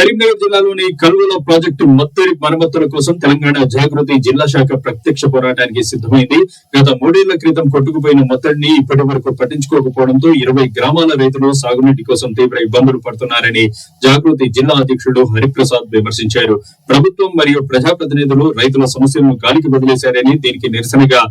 కరీంనగర్ జిల్లాలోని కల్వల ప్రాజెక్టు మొత్తడి మరమ్మతుల కోసం తెలంగాణ జాగృతి జిల్లా శాఖ ప్రత్యక్ష పోరాటానికి సిద్ధమైంది. గత 3 ఏళ్ల క్రితం కొట్టుకుపోయిన మొత్తడిని ఇప్పటి వరకు పట్టించుకోకపోవడంతో 20 గ్రామాల రైతులు సాగునీటి కోసం తీవ్ర ఇబ్బందులు పడుతున్నారని జాగృతి జిల్లా అధ్యక్షుడు హరిప్రసాద్ విమర్శించారు. ప్రభుత్వం మరియు ప్రజాప్రతినిధులు రైతుల సమస్యలను గాలికి వదిలేశారని, దీనికి నిరసనగా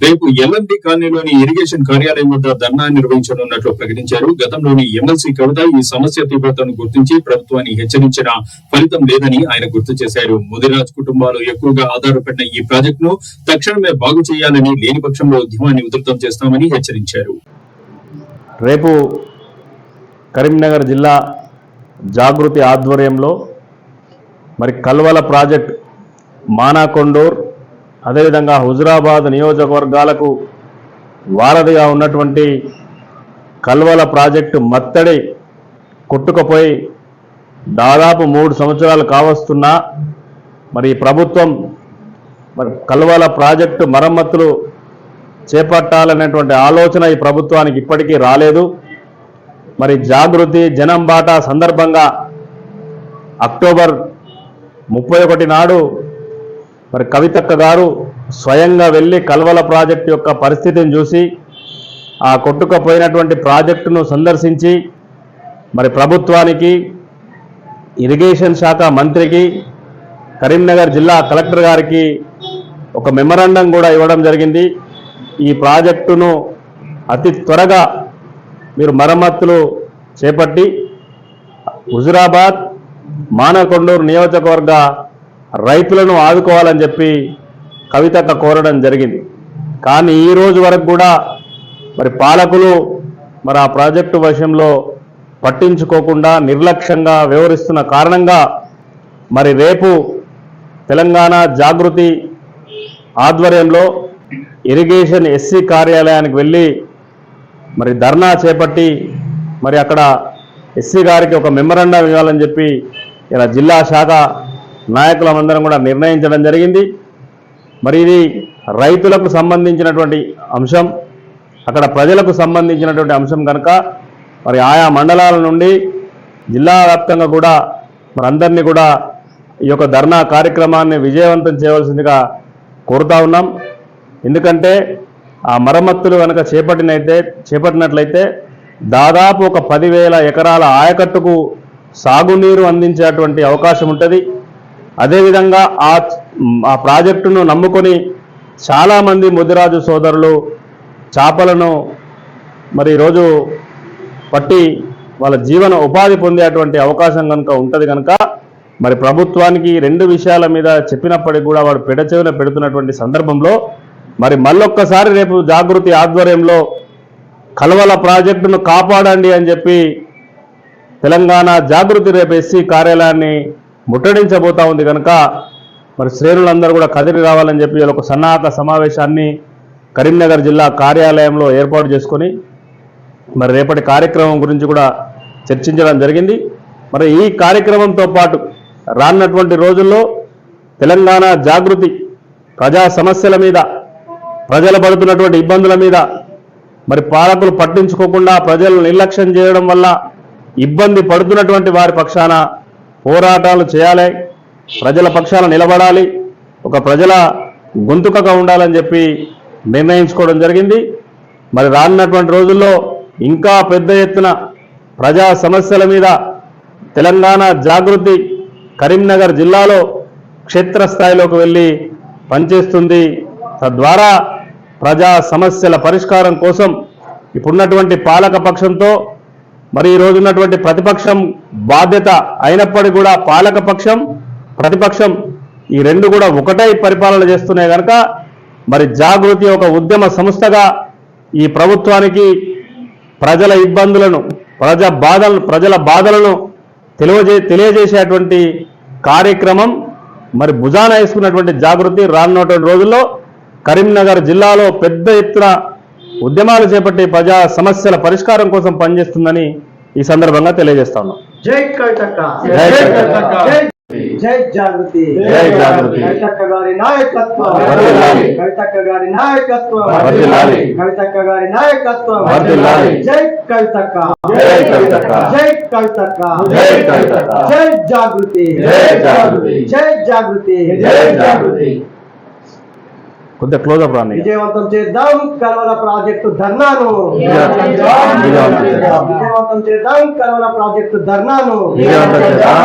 రేపు ఎల్ఎండి కాలనీలోని ఇరిగేషన్ కార్యాలయం వద్ద ధర్నా నిర్వహించనున్నట్లు ప్రకటించారు. గతంలోని ఎమ్మెల్సీ కవిత ఈ సమస్య తీవ్రతను గుర్తించి ప్రభుత్వాన్ని హెచ్చరించిన ఫలితం లేదని ఆయన గుర్తు చేశారు. ముదిరాజ్ కుటుంబాలు ఎక్కువగా ఆధారపడిన ఈ ప్రాజెక్టును తక్షణమే బాగు చేయాలని, లేని పక్షంలో ఉద్యమాన్ని ఉధృతం చేస్తామని హెచ్చరించారు. రేపు కరీంనగర్ జిల్లా జాగృతి ఆధ్వర్యంలో మరి కల్వల ప్రాజెక్ట్, మానాకొండూర్, అదేవిధంగా హుజురాబాద్ నియోజకవర్గాలకు వారధిగా ఉన్నటువంటి కల్వల ప్రాజెక్టు మత్తడి కొట్టుకుపోయి దాదాపు 3 సంవత్సరాలు కావస్తున్నా మరి ప్రభుత్వం కల్వల ప్రాజెక్టు మరమ్మతులు చేపట్టాలనేటువంటి ఆలోచన ఈ ప్రభుత్వానికి ఇప్పటికీ రాలేదు. మరి జాగృతి జనం బాట సందర్భంగా అక్టోబర్ 31 నాడు మరి కవితక్క గారు స్వయంగా వెళ్ళి కల్వల ప్రాజెక్టు యొక్క పరిస్థితిని చూసి ఆ కొట్టుకుపోయినటువంటి ప్రాజెక్టును సందర్శించి మరి ప్రభుత్వానికి, ఇరిగేషన్ శాఖ మంత్రికి, కరీంనగర్ జిల్లా కలెక్టర్ గారికి ఒక మెమరాండం కూడా ఇవ్వడం జరిగింది. ఈ ప్రాజెక్టును అతి త్వరగా మీరు మరమ్మతులు చేపట్టి హుజురాబాద్, మానకొండూరు నియోజకవర్గ రైతులను ఆదుకోవాలని చెప్పి కవితక్క కోరడం జరిగింది. కానీ ఈ రోజు వరకు కూడా మరి పాలకులు మరి ఆ ప్రాజెక్టు విషయంలో పట్టించుకోకుండా నిర్లక్ష్యంగా వ్యవహరిస్తున్న కారణంగా మరి రేపు తెలంగాణ జాగృతి ఆధ్వర్యంలో ఇరిగేషన్ ఎస్సీ కార్యాలయానికి వెళ్ళి మరి ధర్నా చేపట్టి మరి అక్కడ ఎస్సీ గారికి ఒక మెమరాండం ఇవ్వాలని చెప్పి ఇలా జిల్లా శాఖ నాయకులందరం కూడా నిర్ణయించడం జరిగింది. మరి ఇది రైతులకు సంబంధించినటువంటి అంశం, అక్కడ ప్రజలకు సంబంధించినటువంటి అంశం కనుక మరి ఆయా మండలాల నుండి జిల్లా వ్యాప్తంగా కూడా మరి అందరినీ కూడా ఈ యొక్క ధర్నా కార్యక్రమాన్ని విజయవంతం చేయవలసిందిగా కోరుతా ఉన్నాం. ఎందుకంటే ఆ మరమ్మతులు కనుక చేపట్టినట్లయితే దాదాపు ఒక 10,000 ఎకరాల ఆయకట్టుకు సాగునీరు అందించేటువంటి అవకాశం ఉంటుంది. అదేవిధంగా ఆ ప్రాజెక్టును నమ్ముకొని చాలామంది ముదిరాజు సోదరులు చేపలను మరి ఈరోజు పట్టి వాళ్ళ జీవన ఉపాధి పొందేటువంటి అవకాశం కనుక ఉంటుంది. కనుక మరి ప్రభుత్వానికి 2 విషయాల మీద చెప్పినప్పటికీ కూడా వాడు పెడచెవిన పెడుతున్నటువంటి సందర్భంలో మరి మళ్ళొక్కసారి రేపు జాగృతి ఆధ్వర్యంలో కల్వల ప్రాజెక్టును కాపాడండి అని చెప్పి తెలంగాణ జాగృతి రేపు ఎస్సీ కార్యాలయాన్ని ముట్టడించబోతా ఉంది. కనుక మరి శ్రేణులందరూ కూడా కదిలి రావాలని చెప్పి ఒక సన్నాహక సమావేశాన్ని కరీంనగర్ జిల్లా కార్యాలయంలో ఏర్పాటు చేసుకొని మరి రేపటి కార్యక్రమం గురించి కూడా చర్చించడం జరిగింది. మరి ఈ కార్యక్రమంతో పాటు రానున్నటువంటి రోజుల్లో తెలంగాణ జాగృతి ప్రజా సమస్యల మీద, ప్రజలు పడుతున్నటువంటి ఇబ్బందుల మీద మరి పాలకులు పట్టించుకోకుండా ప్రజలు నిర్లక్ష్యం చేయడం వల్ల ఇబ్బంది పడుతున్నటువంటి వారి పక్షాన పోరాటాలు చేయాలి, ప్రజల పక్షాన నిలబడాలి, ఒక ప్రజల గొంతుకగా ఉండాలని చెప్పి నిర్ణయించుకోవడం జరిగింది. మరి రానున్నటువంటి రోజుల్లో ఇంకా పెద్ద ఎత్తున ప్రజా సమస్యల మీద తెలంగాణ జాగృతి కరీంనగర్ జిల్లాలో క్షేత్రస్థాయిలోకి వెళ్ళి పనిచేస్తుంది. తద్వారా ప్రజా సమస్యల పరిష్కారం కోసం ఇప్పుడున్నటువంటి పాలక పక్షంతో మరి ఈ రోజు ఉన్నటువంటి ప్రతిపక్షం బాధ్యత అయినప్పటికీ కూడా పాలక పక్షం, ప్రతిపక్షం ఈ 2 కూడా ఒకటై పరిపాలన చేస్తున్నాయి. కనుక మరి జాగృతి ఒక ఉద్యమ సంస్థగా ఈ ప్రభుత్వానికి ప్రజల ఇబ్బందులను, ప్రజల బాధలను తెలియజేసేటువంటి కార్యక్రమం మరి భుజాన వేసుకున్నటువంటి జాగృతి రానున్నటువంటి రోజుల్లో కరీంనగర్ జిల్లాలో పెద్ద ఎత్తున ఉద్యమాలు చేపట్టి ప్రజా సమస్యల పరిష్కారం కోసం పనిచేస్తుందని ఈ సందర్భంగా తెలియజేస్తా ఉన్నాం. జై కవితక్క. జై జాగృతి జై జాగృతి కవితక్క గారి నాయకత్వం వర్ధిల్లాలి. కవితక్క గారి నాయకత్వం వర్ధిల్లాలి. కవితక్క గారి నాయకత్వం వర్ధిల్లాలి. జై కవితక్క జై కవితక్క జై కవితక్క జై కవితక్క జై జాగృతి జై జాగృతి జై జాగృతి జై జాగృతి. కొద్దిగా క్లోజప్ రాని విజయవంతం చేద్దాం కలవల ప్రాజెక్టు ధర్నాను విజయవంతం చేద్దాం. విజయవంతం చేద్దాం కలవల ప్రాజెక్టు ధర్నాను విజయవంతం చేద్దాం.